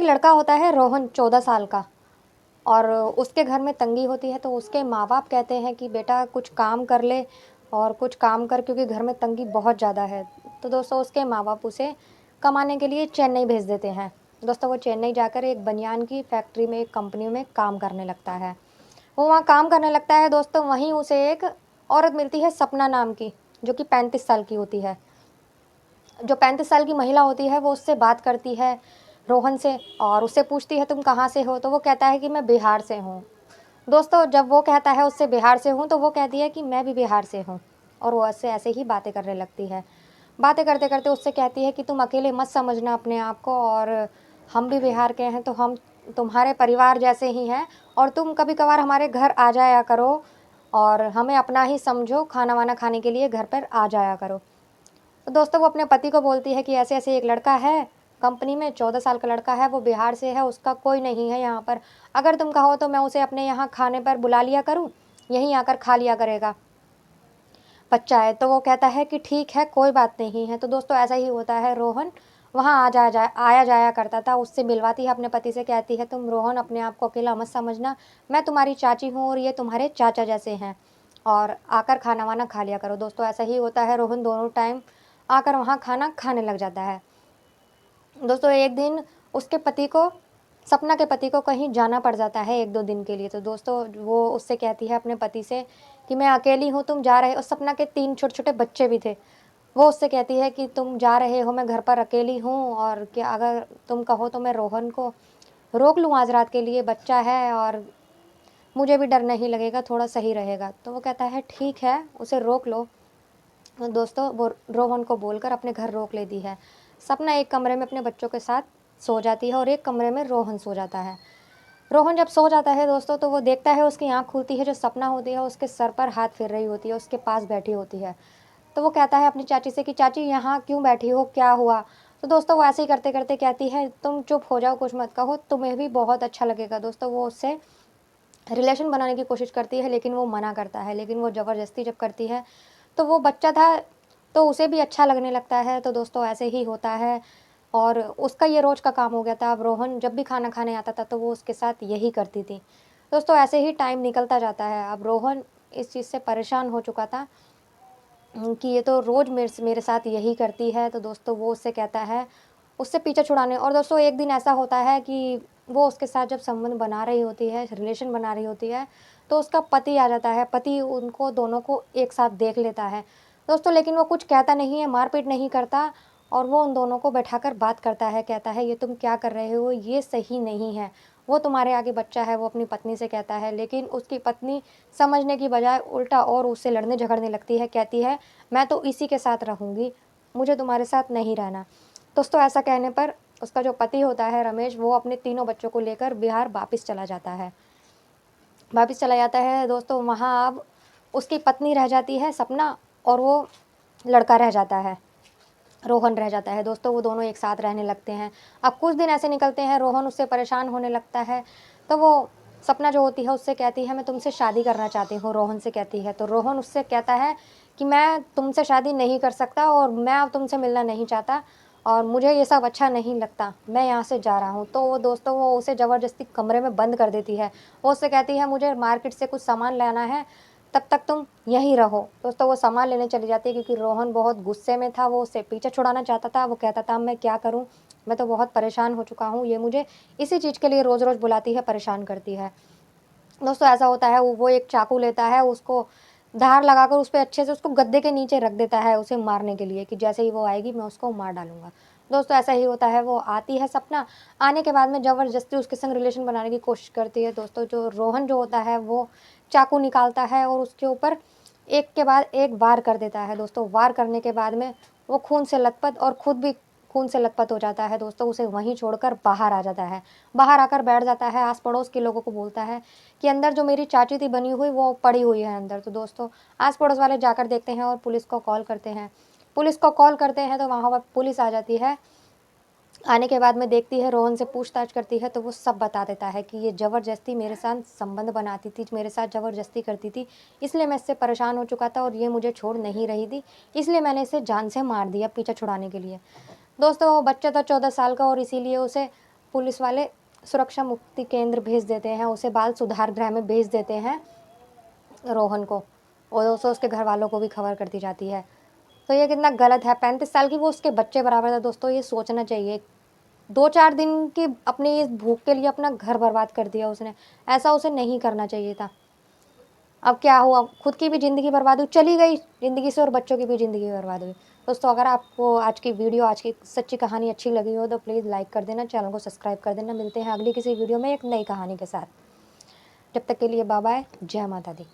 एक लड़का होता है रोहन 14 साल का, और उसके घर में तंगी होती है, तो उसके माँ-बाप कहते हैं कि बेटा कुछ काम कर ले और कुछ काम कर, क्योंकि घर में तंगी बहुत ज़्यादा है। तो दोस्तों उसके माँ-बाप उसे कमाने के लिए चेन्नई भेज देते हैं। दोस्तों वो चेन्नई जाकर एक बनियान की फैक्ट्री में, एक कंपनी में काम करने लगता है। वो वहाँ काम करने लगता है दोस्तों, वहीं उसे एक औरत मिलती है सपना नाम की, जो कि 35 साल की होती है। जो 35 साल की महिला होती है वो उससे बात करती है, रोहन से, और उससे पूछती है तुम कहाँ से हो? तो वो कहता है कि मैं बिहार से हूँ। दोस्तों जब वो कहता है उससे बिहार से हूँ, तो वो कहती है कि मैं भी बिहार से हूँ, और वो उससे ऐसे ही बातें करने लगती है। बातें करते करते उससे कहती है कि तुम अकेले मत समझना अपने आप को, और हम भी बिहार के हैं, तो हम तुम्हारे परिवार जैसे ही हैं, और तुम कभी कभार हमारे घर आ जाया करो, और हमें अपना ही समझो, खाना वाना खाने के लिए घर पर आ जाया करो। तो दोस्तों वो अपने पति को बोलती है कि ऐसे ऐसे एक लड़का है कंपनी में, 14 साल का लड़का है, वो बिहार से है, उसका कोई नहीं है यहाँ पर। अगर तुम कहो तो मैं उसे अपने यहाँ खाने पर बुला लिया करूँ, यहीं आकर खा लिया करेगा, बच्चा है। तो वो कहता है कि ठीक है, कोई बात नहीं है। तो दोस्तों ऐसा ही होता है, रोहन वहाँ आया जाया करता था, उससे मिलवाती है अपने पति से, कहती है तुम रोहन अपने आप को अकेला मत समझना, मैं तुम्हारी चाची हूँ और ये तुम्हारे चाचा जैसे हैं, और आकर खाना वाना खा लिया करो। दोस्तों ऐसा ही होता है, रोहन दोनों टाइम आकर वहाँ खाना खाने लग जाता है। दोस्तों एक दिन उसके पति को, सपना के पति को कहीं जाना पड़ जाता है 1-2 दिन के लिए। तो दोस्तों वो उससे कहती है अपने पति से कि मैं अकेली हूँ, तुम जा रहे हो। सपना के 3 छोटे-छोटे बच्चे भी थे। वो उससे कहती है कि तुम जा रहे हो, मैं घर पर अकेली हूँ, और क्या अगर तुम कहो तो मैं रोहन को रोक लूँ आज रात के लिए, बच्चा है और मुझे भी डर नहीं लगेगा, थोड़ा सही रहेगा। तो वो कहता है ठीक है, उसे रोक लो। तो दोस्तों वो रोहन को बोलकर अपने घर रोक लेती है। सपना एक कमरे में अपने बच्चों के साथ सो जाती है, और एक कमरे में रोहन सो जाता है। रोहन जब सो जाता है दोस्तों, तो वो देखता है उसकी आँख खुलती है, जो सपना होती है उसके सर पर हाथ फेर रही होती है, उसके पास बैठी होती है। तो वो कहता है अपनी चाची से कि चाची यहाँ क्यों बैठी हो, क्या हुआ? तो दोस्तों वो ऐसे ही करते करते कहती है तुम चुप हो जाओ, कुछ मत कहो, तुम्हें भी बहुत अच्छा लगेगा। दोस्तों वो उससे रिलेशन बनाने की कोशिश करती है, लेकिन वो मना करता है। लेकिन वो ज़बरदस्ती जब करती है, तो वो बच्चा था, तो उसे भी अच्छा लगने लगता है। तो दोस्तों ऐसे ही होता है, और उसका ये रोज़ का काम हो गया था। अब रोहन जब भी खाना खाने आता था, तो वो उसके साथ यही करती थी। दोस्तों ऐसे ही टाइम निकलता जाता है। अब रोहन इस चीज़ से परेशान हो चुका था कि ये तो रोज़ मेरे साथ यही करती है। तो दोस्तों वो उससे कहता है, उससे पीछा छुड़ाने। और दोस्तों एक दिन ऐसा होता है कि वो उसके साथ जब संबंध बना रही होती है, रिलेशन बना रही होती है, तो उसका पति आ जाता है। पति उनको दोनों को एक साथ देख लेता है दोस्तों, लेकिन वो कुछ कहता नहीं है, मारपीट नहीं करता, और वो उन दोनों को बैठाकर बात करता है। कहता है ये तुम क्या कर रहे हो, ये सही नहीं है, वो तुम्हारे आगे बच्चा है, वो अपनी पत्नी से कहता है। लेकिन उसकी पत्नी समझने की बजाय उल्टा और उससे लड़ने झगड़ने लगती है। कहती है मैं तो इसी के साथ रहूँगी, मुझे तुम्हारे साथ नहीं रहना। दोस्तों ऐसा कहने पर उसका जो पति होता है रमेश, वो अपने तीनों बच्चों को लेकर बिहार वापस चला जाता है। वापस चला जाता है दोस्तों, वहाँ अब उसकी पत्नी रह जाती है सपना, और वो लड़का रह जाता है, रोहन रह जाता है। दोस्तों वो दोनों एक साथ रहने लगते हैं। अब कुछ दिन ऐसे निकलते हैं, रोहन उससे परेशान होने लगता है। तो वो सपना जो होती है उससे कहती है मैं तुमसे शादी करना चाहती हूँ, रोहन से कहती है। तो रोहन उससे कहता है कि मैं तुमसे शादी नहीं कर सकता, और मैं अब तुमसे मिलना नहीं चाहता, और मुझे ये सब अच्छा नहीं लगता, मैं यहाँ से जा रहा हूँ। तो वो दोस्तों वो उसे ज़बरदस्ती कमरे में बंद कर देती है। वो उससे कहती है मुझे मार्केट से कुछ सामान लाना है, तब तक तुम यहीं रहो। दोस्तों वो सामान लेने चली जाती है, क्योंकि रोहन बहुत गुस्से में था, वो उससे पीछे छुड़ाना चाहता था। वो कहता था मैं क्या करूं, मैं तो बहुत परेशान हो चुका हूं, ये मुझे इसी चीज़ के लिए रोज़ रोज़ बुलाती है, परेशान करती है। दोस्तों ऐसा होता है, वो एक चाकू लेता है, उसको धार लगाकर उस पे अच्छे से उसको गद्दे के नीचे रख देता है, उसे मारने के लिए, कि जैसे ही वो आएगी मैं उसको मार डालूंगा। दोस्तों ऐसा ही होता है, वो आती है सपना, आने के बाद में ज़बरदस्ती उसके संग रिलेशन बनाने की कोशिश करती है। दोस्तों जो रोहन जो होता है, वो चाकू निकालता है और उसके ऊपर एक के बाद एक वार कर देता है। दोस्तों वार करने के बाद में वो खून से लथपथ, और खुद भी खून से लथपथ हो जाता है। दोस्तों उसे वहीं छोड़कर बाहर आ जाता है, बाहर आकर बैठ जाता है, आस पड़ोस के लोगों को बोलता है कि अंदर जो मेरी चाची थी बनी हुई, वो पड़ी हुई है अंदर। तो दोस्तों आस पड़ोस वाले जाकर देखते हैं और पुलिस को कॉल करते हैं। पुलिस को कॉल करते हैं तो वहाँ पर पुलिस आ जाती है। आने के बाद में देखती है, रोहन से पूछताछ करती है, तो वो सब बता देता है कि ये ज़बरदस्ती मेरे साथ संबंध बनाती थी, मेरे साथ ज़बरदस्ती करती थी, इसलिए मैं इससे परेशान हो चुका था, और ये मुझे छोड़ नहीं रही थी, इसलिए मैंने इसे जान से मार दिया पीछा छुड़ाने के लिए। दोस्तों वो बच्चा था 14 साल का, और इसीलिए उसे पुलिस वाले सुरक्षा मुक्ति केंद्र भेज देते हैं, उसे बाल सुधार गृह में भेज देते हैं रोहन को, और दोस्तों उसके घर वालों को भी खबर कर दी जाती है। तो ये कितना गलत है, 35 साल की वो उसके बच्चे बराबर था दोस्तों, ये सोचना चाहिए। 2-4 दिन की अपनी इस भूख के लिए अपना घर बर्बाद कर दिया उसने, ऐसा उसे नहीं करना चाहिए था। अब क्या हुआ, खुद की भी ज़िंदगी बर्बाद हुई, चली गई ज़िंदगी से और बच्चों की भी ज़िंदगी बर्बाद हुई। दोस्तों अगर आपको आज की वीडियो, आज की सच्ची कहानी अच्छी लगी हो तो प्लीज़ लाइक कर देना, चैनल को सब्सक्राइब कर देना। मिलते हैं अगली किसी वीडियो में एक नई कहानी के साथ। जब तक के लिए बाय बाय, जय माता दी।